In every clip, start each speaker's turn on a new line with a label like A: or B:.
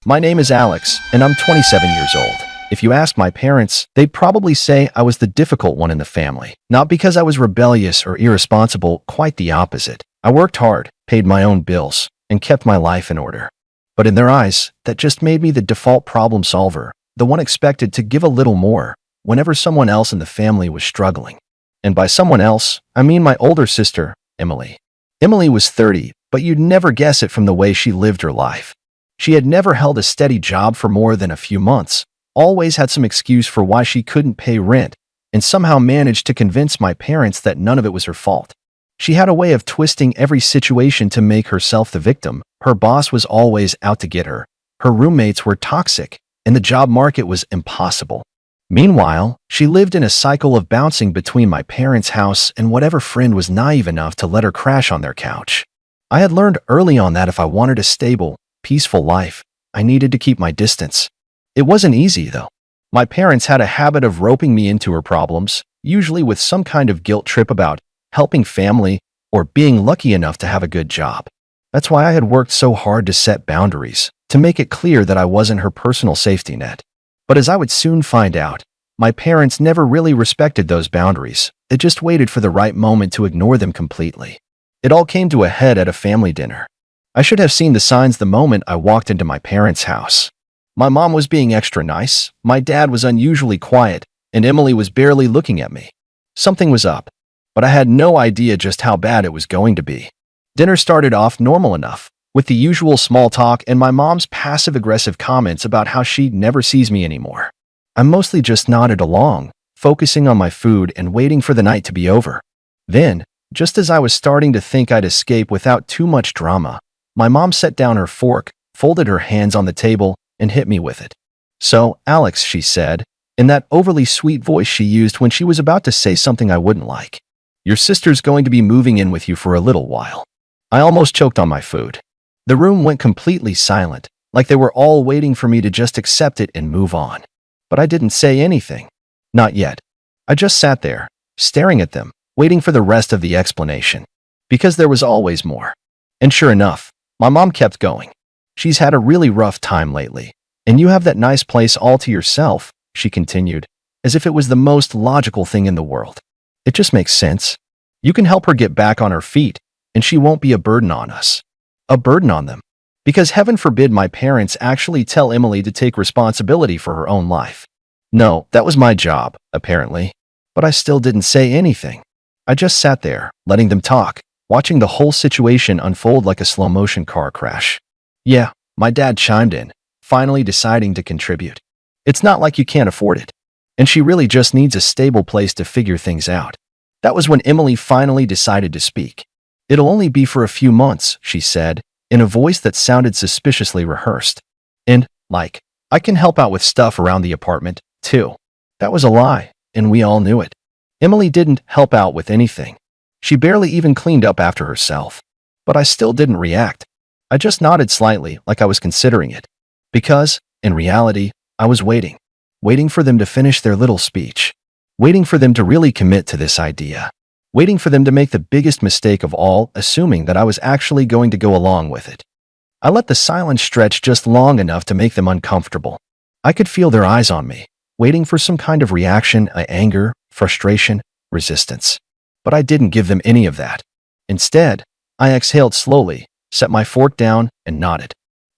A: My name is Alex, and I'm 27 years old. If you ask my parents, they'd probably say I was the difficult one in the family. Not because I was rebellious or irresponsible, quite the opposite. I worked hard, paid my own bills, and kept my life in order. But in their eyes, that just made me the default problem solver, the one expected to give a little more whenever someone else in the family was struggling. And by someone else, I mean my older sister, Emily. Emily was 30, but you'd never guess it from the way she lived her life. She had never held a steady job for more than a few months, always had some excuse for why she couldn't pay rent, and somehow managed to convince my parents that none of it was her fault. She had a way of twisting every situation to make herself the victim. Her boss was always out to get her. Her roommates were toxic, and the job market was impossible. Meanwhile, she lived in a cycle of bouncing between my parents' house and whatever friend was naive enough to let her crash on their couch. I had learned early on that if I wanted a stable, peaceful life, I needed to keep my distance. It wasn't easy, though. My parents had a habit of roping me into her problems, usually with some kind of guilt trip about helping family or being lucky enough to have a good job. That's why I had worked so hard to set boundaries, to make it clear that I wasn't her personal safety net. But as I would soon find out, my parents never really respected those boundaries. They just waited for the right moment to ignore them completely. It all came to a head at a family dinner. I should have seen the signs the moment I walked into my parents' house. My mom was being extra nice, my dad was unusually quiet, and Emily was barely looking at me. Something was up, but I had no idea just how bad it was going to be. Dinner started off normal enough, with the usual small talk and my mom's passive-aggressive comments about how she never sees me anymore. I mostly just nodded along, focusing on my food and waiting for the night to be over. Then, just as I was starting to think I'd escape without too much drama, my mom set down her fork, folded her hands on the table, and hit me with it. "So, Alex," she said, in that overly sweet voice she used when she was about to say something I wouldn't like, "your sister's going to be moving in with you for a little while." I almost choked on my food. The room went completely silent, like they were all waiting for me to just accept it and move on. But I didn't say anything. Not yet. I just sat there, staring at them, waiting for the rest of the explanation. Because there was always more. And sure enough, my mom kept going. "She's had a really rough time lately, and you have that nice place all to yourself," she continued, as if it was the most logical thing in the world. "It just makes sense. You can help her get back on her feet, and she won't be a burden on us." A burden on them. Because heaven forbid my parents actually tell Emily to take responsibility for her own life. No, that was my job, apparently. But I still didn't say anything. I just sat there, letting them talk, watching the whole situation unfold like a slow-motion car crash. Yeah, my dad chimed in, finally deciding to contribute. "It's not like you can't afford it. And she really just needs a stable place to figure things out." That was when Emily finally decided to speak. "It'll only be for a few months," she said, in a voice that sounded suspiciously rehearsed. And, I can help out with stuff around the apartment, too." That was a lie, and we all knew it. Emily didn't help out with anything. She barely even cleaned up after herself. But I still didn't react. I just nodded slightly, like I was considering it. Because, in reality, I was waiting. Waiting for them to finish their little speech. Waiting for them to really commit to this idea. Waiting for them to make the biggest mistake of all, assuming that I was actually going to go along with it. I let the silence stretch just long enough to make them uncomfortable. I could feel their eyes on me, waiting for some kind of reaction, anger, frustration, resistance. But I didn't give them any of that. Instead, I exhaled slowly, set my fork down, and nodded.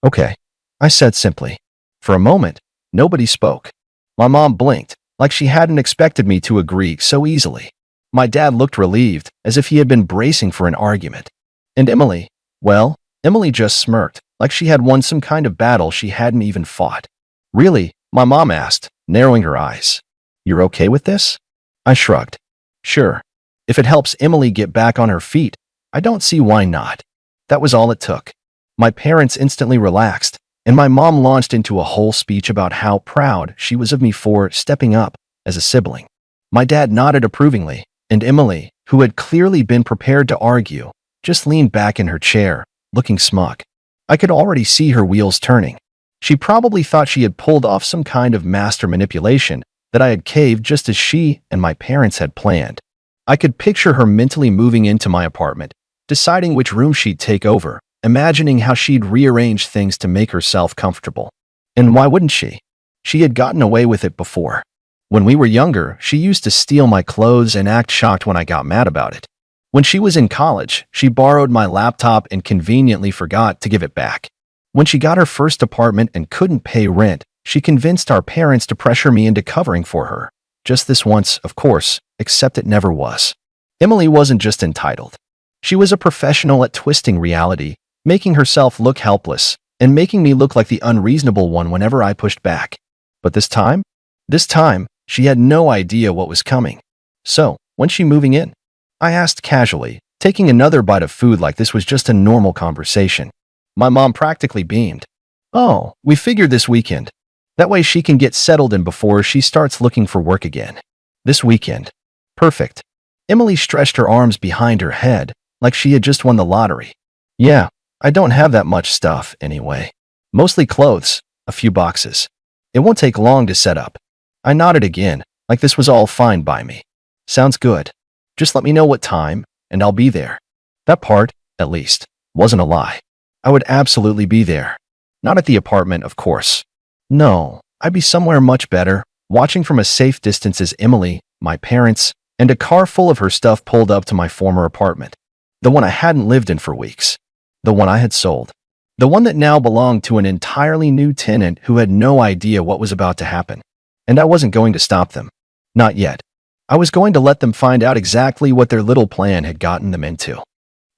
A: "Okay," I said simply. For a moment, nobody spoke. My mom blinked, like she hadn't expected me to agree so easily. My dad looked relieved, as if he had been bracing for an argument. And Emily, well, Emily just smirked, like she had won some kind of battle she hadn't even fought. "Really?" my mom asked, narrowing her eyes. "You're okay with this?" I shrugged. "Sure. If it helps Emily get back on her feet, I don't see why not." That was all it took. My parents instantly relaxed, and my mom launched into a whole speech about how proud she was of me for stepping up as a sibling. My dad nodded approvingly, and Emily, who had clearly been prepared to argue, just leaned back in her chair, looking smug. I could already see her wheels turning. She probably thought she had pulled off some kind of master manipulation, that I had caved just as she and my parents had planned. I could picture her mentally moving into my apartment, deciding which room she'd take over, imagining how she'd rearrange things to make herself comfortable. And why wouldn't she? She had gotten away with it before. When we were younger, she used to steal my clothes and act shocked when I got mad about it. When she was in college, she borrowed my laptop and conveniently forgot to give it back. When she got her first apartment and couldn't pay rent, she convinced our parents to pressure me into covering for her. Just this once, of course, except it never was. Emily wasn't just entitled. She was a professional at twisting reality, making herself look helpless, and making me look like the unreasonable one whenever I pushed back. But this time, she had no idea what was coming. So, when's she moving in? I asked casually, taking another bite of food like this was just a normal conversation. My mom practically beamed. Oh, we figured this weekend. That way she can get settled in before she starts looking for work again. This weekend. Perfect. Emily stretched her arms behind her head, like she had just won the lottery. Yeah, I don't have that much stuff, anyway. Mostly clothes, a few boxes. It won't take long to set up. I nodded again, like this was all fine by me. Sounds good. Just let me know what time, and I'll be there. That part, at least, wasn't a lie. I would absolutely be there. Not at the apartment, of course. No, I'd be somewhere much better, watching from a safe distance as Emily, my parents, and a car full of her stuff pulled up to my former apartment. The one I hadn't lived in for weeks. The one I had sold. The one that now belonged to an entirely new tenant who had no idea what was about to happen. And I wasn't going to stop them. Not yet. I was going to let them find out exactly what their little plan had gotten them into.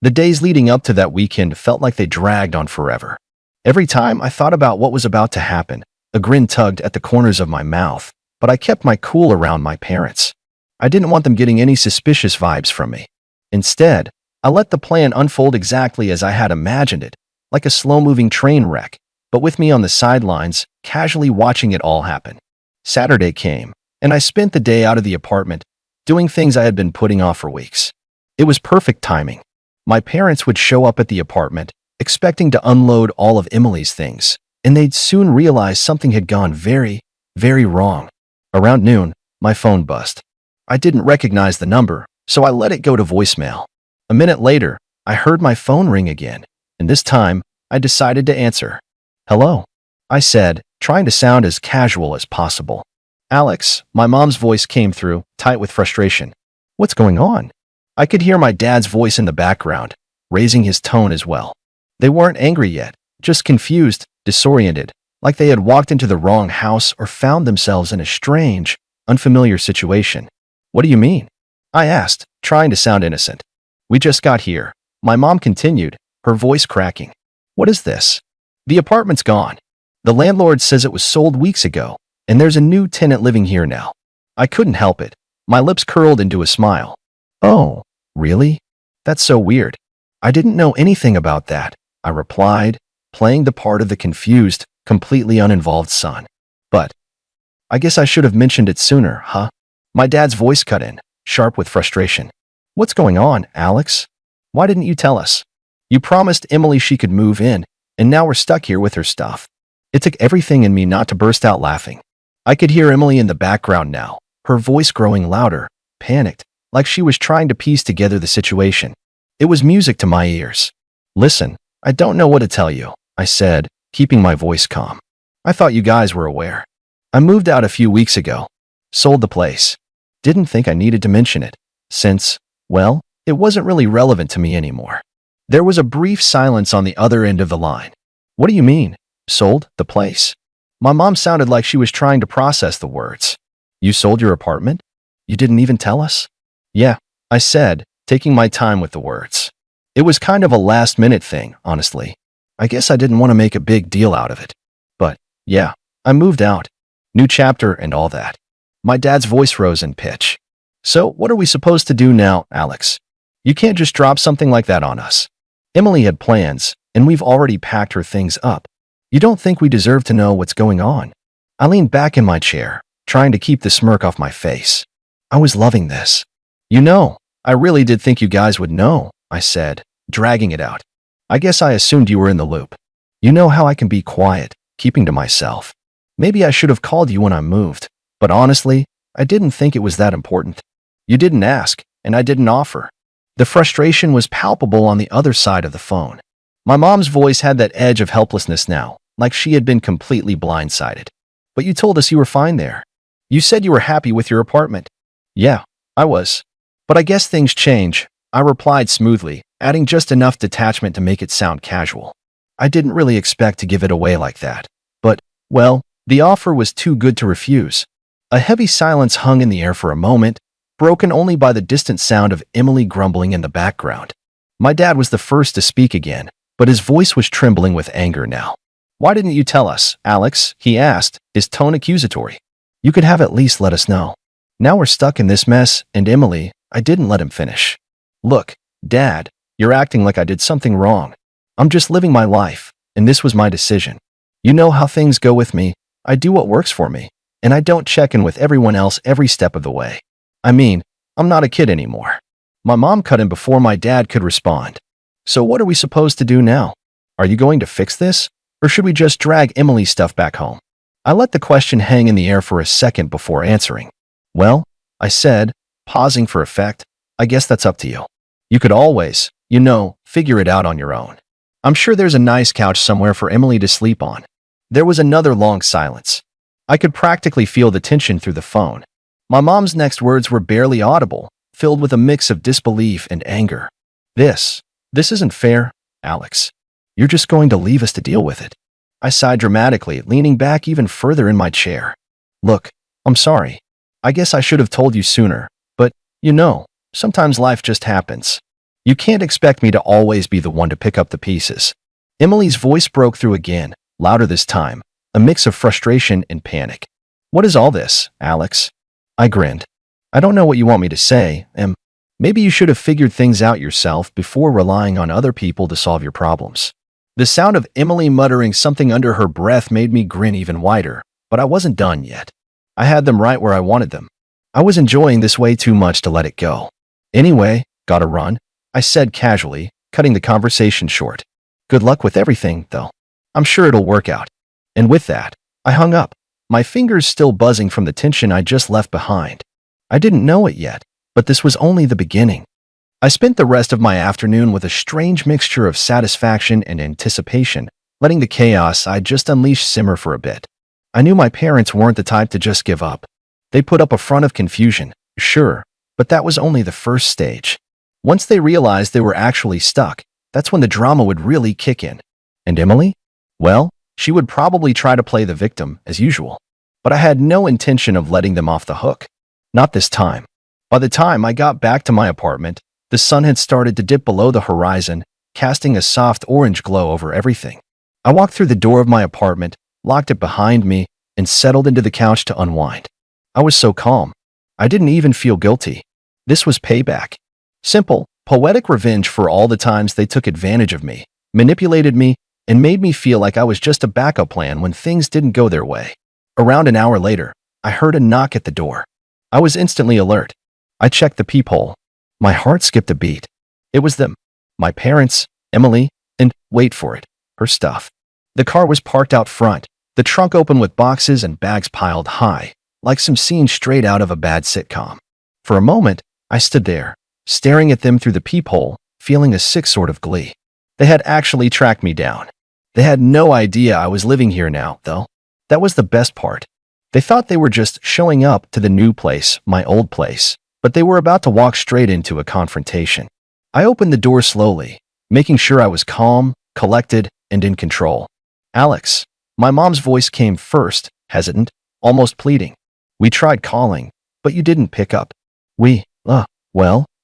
A: The days leading up to that weekend felt like they dragged on forever. Every time I thought about what was about to happen, a grin tugged at the corners of my mouth, but I kept my cool around my parents. I didn't want them getting any suspicious vibes from me. Instead, I let the plan unfold exactly as I had imagined it, like a slow-moving train wreck, but with me on the sidelines, casually watching it all happen. Saturday came, and I spent the day out of the apartment, doing things I had been putting off for weeks. It was perfect timing. My parents would show up at the apartment, expecting to unload all of Emily's things, and they'd soon realize something had gone very, very wrong. Around noon, my phone buzzed. I didn't recognize the number, so I let it go to voicemail. A minute later, I heard my phone ring again, and this time, I decided to answer. Hello, I said, trying to sound as casual as possible. Alex, my mom's voice came through, tight with frustration. What's going on? I could hear my dad's voice in the background, raising his tone as well. They weren't angry yet, just confused, disoriented, like they had walked into the wrong house or found themselves in a strange, unfamiliar situation. What do you mean? I asked, trying to sound innocent. We just got here, my mom continued, her voice cracking. What is this? The apartment's gone. The landlord says it was sold weeks ago, and there's a new tenant living here now. I couldn't help it. My lips curled into a smile. Oh, really? That's so weird. I didn't know anything about that, I replied, playing the part of the confused, completely uninvolved son. But I guess I should have mentioned it sooner, huh? My dad's voice cut in, sharp with frustration. What's going on, Alex? Why didn't you tell us? You promised Emily she could move in, and now we're stuck here with her stuff. It took everything in me not to burst out laughing. I could hear Emily in the background now, her voice growing louder, panicked, like she was trying to piece together the situation. It was music to my ears. Listen, I don't know what to tell you, I said, keeping my voice calm. I thought you guys were aware. I moved out a few weeks ago. Sold the place. Didn't think I needed to mention it, since, well, it wasn't really relevant to me anymore. There was a brief silence on the other end of the line. What do you mean? Sold the place? My mom sounded like she was trying to process the words. You sold your apartment? You didn't even tell us? Yeah, I said, taking my time with the words. It was kind of a last-minute thing, honestly. I guess I didn't want to make a big deal out of it. But, yeah, I moved out. New chapter and all that. My dad's voice rose in pitch. So, what are we supposed to do now, Alex? You can't just drop something like that on us. Emily had plans, and we've already packed her things up. You don't think we deserve to know what's going on? I leaned back in my chair, trying to keep the smirk off my face. I was loving this. You know, I really did think you guys would know, I said, dragging it out. I guess I assumed you were in the loop. You know how I can be quiet, keeping to myself. Maybe I should have called you when I moved, but honestly, I didn't think it was that important. You didn't ask, and I didn't offer. The frustration was palpable on the other side of the phone. My mom's voice had that edge of helplessness now, like she had been completely blindsided. But you told us you were fine there. You said you were happy with your apartment. Yeah, I was. But I guess things change, I replied smoothly, adding just enough detachment to make it sound casual. I didn't really expect to give it away like that. But, well, the offer was too good to refuse. A heavy silence hung in the air for a moment, broken only by the distant sound of Emily grumbling in the background. My dad was the first to speak again, but his voice was trembling with anger now. Why didn't you tell us, Alex? He asked, his tone accusatory. You could have at least let us know. Now we're stuck in this mess, and Emily, I didn't let him finish. Look, Dad, you're acting like I did something wrong. I'm just living my life, and this was my decision. You know how things go with me. I do what works for me, and I don't check in with everyone else every step of the way. I mean, I'm not a kid anymore. My mom cut in before my dad could respond. So what are we supposed to do now? Are you going to fix this? Or should we just drag Emily's stuff back home? I let the question hang in the air for a second before answering. Well, I said, pausing for effect, I guess that's up to you. You could always, figure it out on your own. I'm sure there's a nice couch somewhere for Emily to sleep on. There was another long silence. I could practically feel the tension through the phone. My mom's next words were barely audible, filled with a mix of disbelief and anger. This isn't fair, Alex. You're just going to leave us to deal with it. I sighed dramatically, leaning back even further in my chair. Look, I'm sorry. I guess I should have told you sooner, but, sometimes life just happens. You can't expect me to always be the one to pick up the pieces. Emily's voice broke through again, louder this time, a mix of frustration and panic. What is all this, Alex? I grinned. I don't know what you want me to say, maybe you should have figured things out yourself before relying on other people to solve your problems. The sound of Emily muttering something under her breath made me grin even wider, but I wasn't done yet. I had them right where I wanted them. I was enjoying this way too much to let it go. Anyway, gotta run, I said casually, cutting the conversation short. Good luck with everything, though. I'm sure it'll work out. And with that, I hung up, my fingers still buzzing from the tension I just left behind. I didn't know it yet, but this was only the beginning. I spent the rest of my afternoon with a strange mixture of satisfaction and anticipation, letting the chaos I'd just unleashed simmer for a bit. I knew my parents weren't the type to just give up. They put up a front of confusion, sure, but that was only the first stage. Once they realized they were actually stuck, that's when the drama would really kick in. And Emily? Well, she would probably try to play the victim, as usual. But I had no intention of letting them off the hook. Not this time. By the time I got back to my apartment, the sun had started to dip below the horizon, casting a soft orange glow over everything. I walked through the door of my apartment, locked it behind me, and settled into the couch to unwind. I was so calm. I didn't even feel guilty. This was payback. Simple, poetic revenge for all the times they took advantage of me, manipulated me, and made me feel like I was just a backup plan when things didn't go their way. Around an hour later, I heard a knock at the door. I was instantly alert. I checked the peephole. My heart skipped a beat. It was them. My parents, Emily, and, wait for it, her stuff. The car was parked out front, the trunk open with boxes and bags piled high, like some scene straight out of a bad sitcom. For a moment, I stood there, staring at them through the peephole, feeling a sick sort of glee. They had actually tracked me down. They had no idea I was living here now, though. That was the best part. They thought they were just showing up to the new place, my old place, but they were about to walk straight into a confrontation. I opened the door slowly, making sure I was calm, collected, and in control. Alex, my mom's voice came first, hesitant, almost pleading. We tried calling, but you didn't pick up. We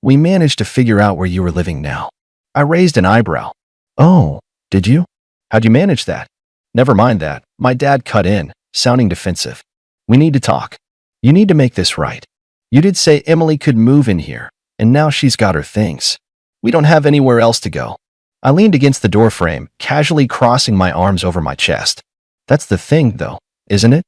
A: managed to figure out where you were living now. I raised an eyebrow. Oh, did you? How'd you manage that? Never mind that, my dad cut in, sounding defensive. We need to talk. You need to make this right. You did say Emily could move in here, and now she's got her things. We don't have anywhere else to go. I leaned against the doorframe, casually crossing my arms over my chest. That's the thing, though, isn't it?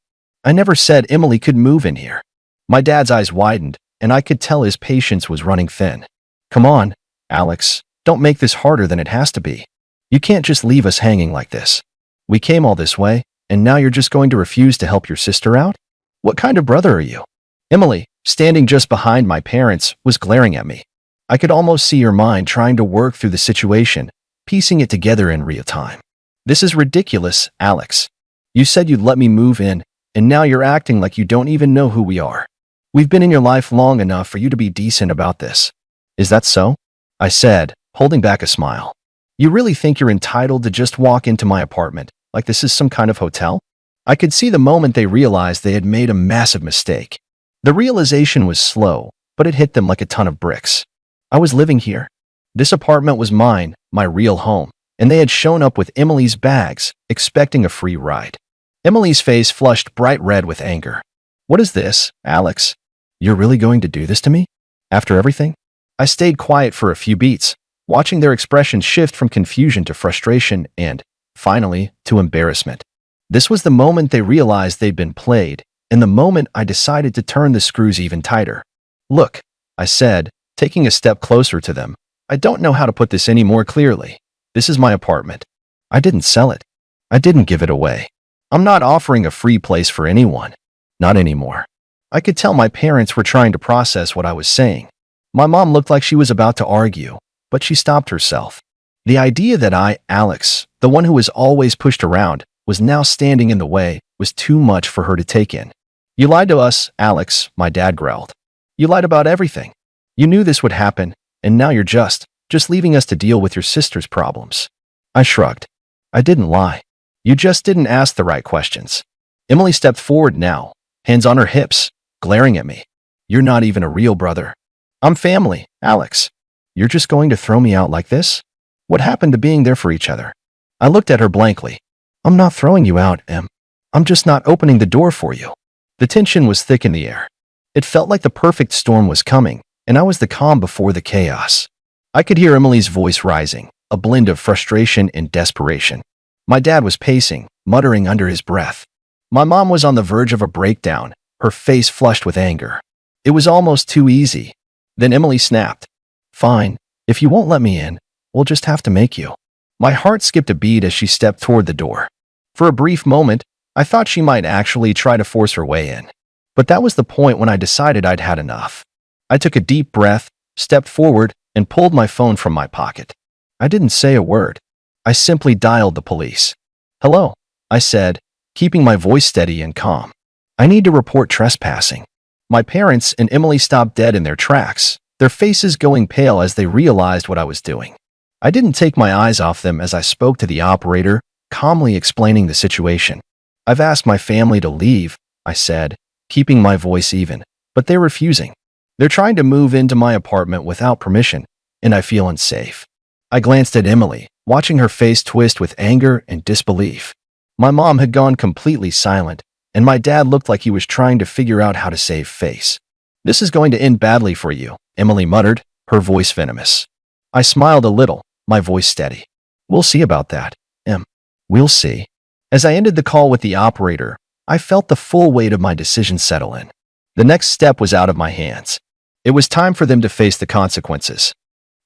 A: I never said Emily could move in here. My dad's eyes widened, and I could tell his patience was running thin. Come on, Alex, don't make this harder than it has to be. You can't just leave us hanging like this. We came all this way, and now you're just going to refuse to help your sister out? What kind of brother are you? Emily, standing just behind my parents, was glaring at me. I could almost see her mind trying to work through the situation, piecing it together in real time. This is ridiculous, Alex. You said you'd let me move in, and now you're acting like you don't even know who we are. We've been in your life long enough for you to be decent about this. Is that so? I said, holding back a smile. You really think you're entitled to just walk into my apartment like this is some kind of hotel? I could see the moment they realized they had made a massive mistake. The realization was slow, but it hit them like a ton of bricks. I was living here. This apartment was mine, my real home, and they had shown up with Emily's bags, expecting a free ride. Emily's face flushed bright red with anger. What is this, Alex? You're really going to do this to me? After everything? I stayed quiet for a few beats, watching their expressions shift from confusion to frustration and, finally, to embarrassment. This was the moment they realized they'd been played, and the moment I decided to turn the screws even tighter. Look, I said, taking a step closer to them. I don't know how to put this any more clearly. This is my apartment. I didn't sell it. I didn't give it away. I'm not offering a free place for anyone. Not anymore. I could tell my parents were trying to process what I was saying. My mom looked like she was about to argue, but she stopped herself. The idea that I, Alex, the one who was always pushed around, was now standing in the way was too much for her to take in. You lied to us, Alex, my dad growled. You lied about everything. You knew this would happen, and now you're just leaving us to deal with your sister's problems. I shrugged. I didn't lie. You just didn't ask the right questions. Emily stepped forward now, hands on her hips, glaring at me. You're not even a real brother. I'm family, Alex. You're just going to throw me out like this? What happened to being there for each other? I looked at her blankly. I'm not throwing you out, Em. I'm just not opening the door for you. The tension was thick in the air. It felt like the perfect storm was coming, and I was the calm before the chaos. I could hear Emily's voice rising, a blend of frustration and desperation. My dad was pacing, muttering under his breath. My mom was on the verge of a breakdown, her face flushed with anger. It was almost too easy. Then Emily snapped. Fine, if you won't let me in, we'll just have to make you. My heart skipped a beat as she stepped toward the door. For a brief moment, I thought she might actually try to force her way in. But that was the point when I decided I'd had enough. I took a deep breath, stepped forward, and pulled my phone from my pocket. I didn't say a word. I simply dialed the police. Hello, I said, keeping my voice steady and calm. I need to report trespassing. My parents and Emily stopped dead in their tracks, their faces going pale as they realized what I was doing. I didn't take my eyes off them as I spoke to the operator, calmly explaining the situation. I've asked my family to leave, I said, keeping my voice even, but they're refusing. They're trying to move into my apartment without permission, and I feel unsafe. I glanced at Emily, watching her face twist with anger and disbelief. My mom had gone completely silent, and my dad looked like he was trying to figure out how to save face. This is going to end badly for you, Emily muttered, her voice venomous. I smiled a little, my voice steady. We'll see about that, Em. We'll see. As I ended the call with the operator, I felt the full weight of my decision settle in. The next step was out of my hands. It was time for them to face the consequences.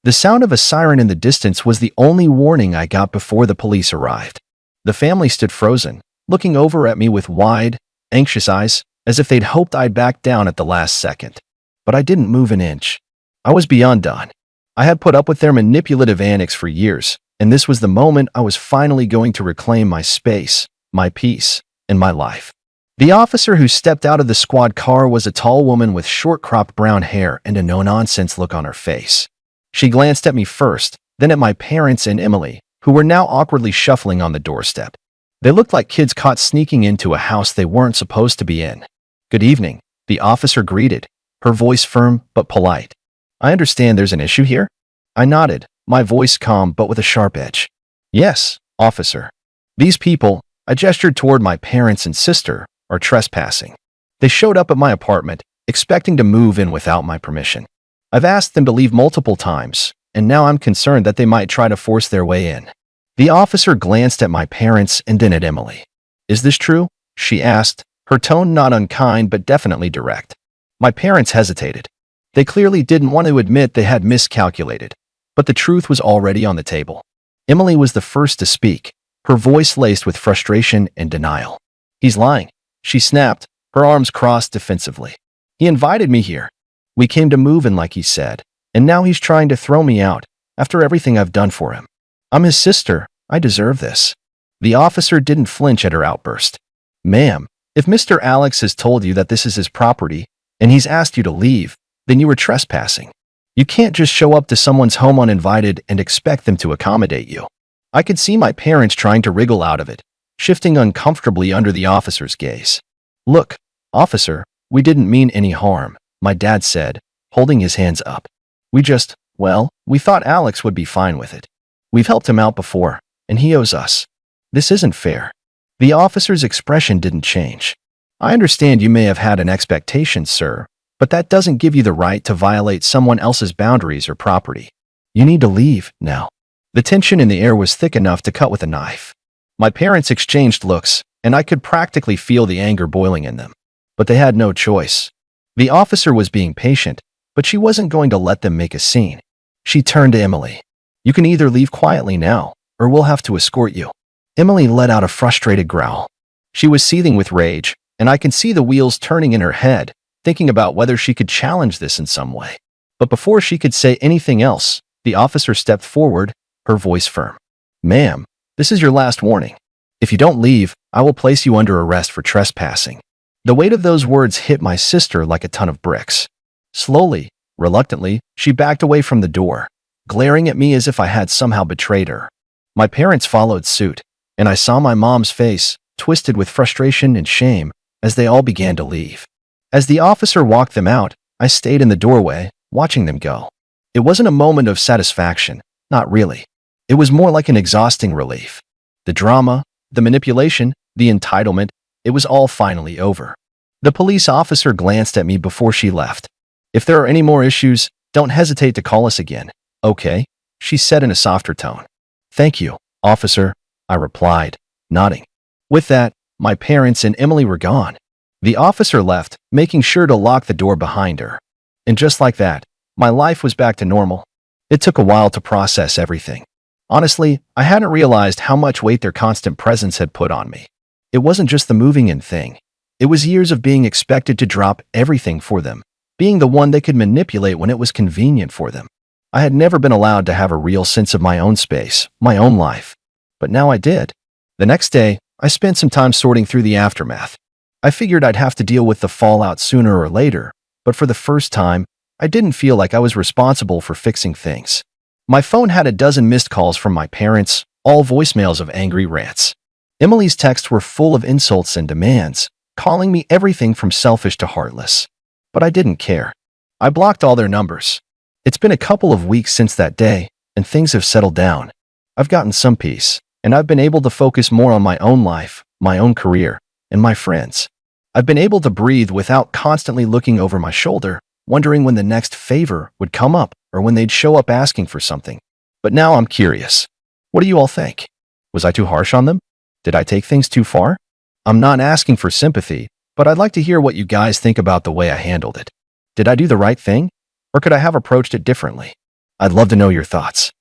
A: The sound of a siren in the distance was the only warning I got before the police arrived. The family stood frozen, looking over at me with wide, anxious eyes, as if they'd hoped I'd back down at the last second. But I didn't move an inch. I was beyond done. I had put up with their manipulative antics for years, and this was the moment I was finally going to reclaim my space, my peace, and my life. The officer who stepped out of the squad car was a tall woman with short-cropped brown hair and a no-nonsense look on her face. She glanced at me first, then at my parents and Emily, who were now awkwardly shuffling on the doorstep. They looked like kids caught sneaking into a house they weren't supposed to be in. Good evening, the officer greeted, her voice firm but polite. I understand there's an issue here? I nodded, my voice calm but with a sharp edge. Yes, officer. These people, I gestured toward my parents and sister, are trespassing. They showed up at my apartment, expecting to move in without my permission. I've asked them to leave multiple times, and now I'm concerned that they might try to force their way in. The officer glanced at my parents and then at Emily. Is this true? She asked, her tone not unkind but definitely direct. My parents hesitated. They clearly didn't want to admit they had miscalculated, but the truth was already on the table. Emily was the first to speak, her voice laced with frustration and denial. He's lying, she snapped, her arms crossed defensively. He invited me here. We came to move in like he said, and now he's trying to throw me out after everything I've done for him. I'm his sister. I deserve this. The officer didn't flinch at her outburst. Ma'am, if Mr. Alex has told you that this is his property and he's asked you to leave, then you were trespassing. You can't just show up to someone's home uninvited and expect them to accommodate you. I could see my parents trying to wriggle out of it, shifting uncomfortably under the officer's gaze. Look, officer, we didn't mean any harm, my dad said, holding his hands up. We thought Alex would be fine with it. We've helped him out before, and he owes us. This isn't fair. The officer's expression didn't change. I understand you may have had an expectation, sir, but that doesn't give you the right to violate someone else's boundaries or property. You need to leave now. The tension in the air was thick enough to cut with a knife. My parents exchanged looks, and I could practically feel the anger boiling in them. But they had no choice. The officer was being patient, but she wasn't going to let them make a scene. She turned to Emily. You can either leave quietly now, or we'll have to escort you. Emily let out a frustrated growl. She was seething with rage, and I could see the wheels turning in her head, thinking about whether she could challenge this in some way. But before she could say anything else, the officer stepped forward, her voice firm. Ma'am, this is your last warning. If you don't leave, I will place you under arrest for trespassing. The weight of those words hit my sister like a ton of bricks. Slowly, reluctantly, she backed away from the door, glaring at me as if I had somehow betrayed her. My parents followed suit, and I saw my mom's face, twisted with frustration and shame, as they all began to leave. As the officer walked them out, I stayed in the doorway, watching them go. It wasn't a moment of satisfaction, not really. It was more like an exhausting relief. The drama, the manipulation, the entitlement, it was all finally over. The police officer glanced at me before she left. If there are any more issues, don't hesitate to call us again, okay? She said in a softer tone. Thank you, officer, I replied, nodding. With that, my parents and Emily were gone. The officer left, making sure to lock the door behind her. And just like that, my life was back to normal. It took a while to process everything. Honestly, I hadn't realized how much weight their constant presence had put on me. It wasn't just the moving in thing. It was years of being expected to drop everything for them, being the one they could manipulate when it was convenient for them. I had never been allowed to have a real sense of my own space, my own life. But now I did. The next day, I spent some time sorting through the aftermath. I figured I'd have to deal with the fallout sooner or later, but for the first time, I didn't feel like I was responsible for fixing things. My phone had a dozen missed calls from my parents, all voicemails of angry rants. Emily's texts were full of insults and demands, calling me everything from selfish to heartless. But I didn't care. I blocked all their numbers. It's been a couple of weeks since that day, and things have settled down. I've gotten some peace, and I've been able to focus more on my own life, my own career, and my friends. I've been able to breathe without constantly looking over my shoulder, wondering when the next favor would come up or when they'd show up asking for something. But now I'm curious. What do you all think? Was I too harsh on them? Did I take things too far? I'm not asking for sympathy, but I'd like to hear what you guys think about the way I handled it. Did I do the right thing? Or could I have approached it differently? I'd love to know your thoughts.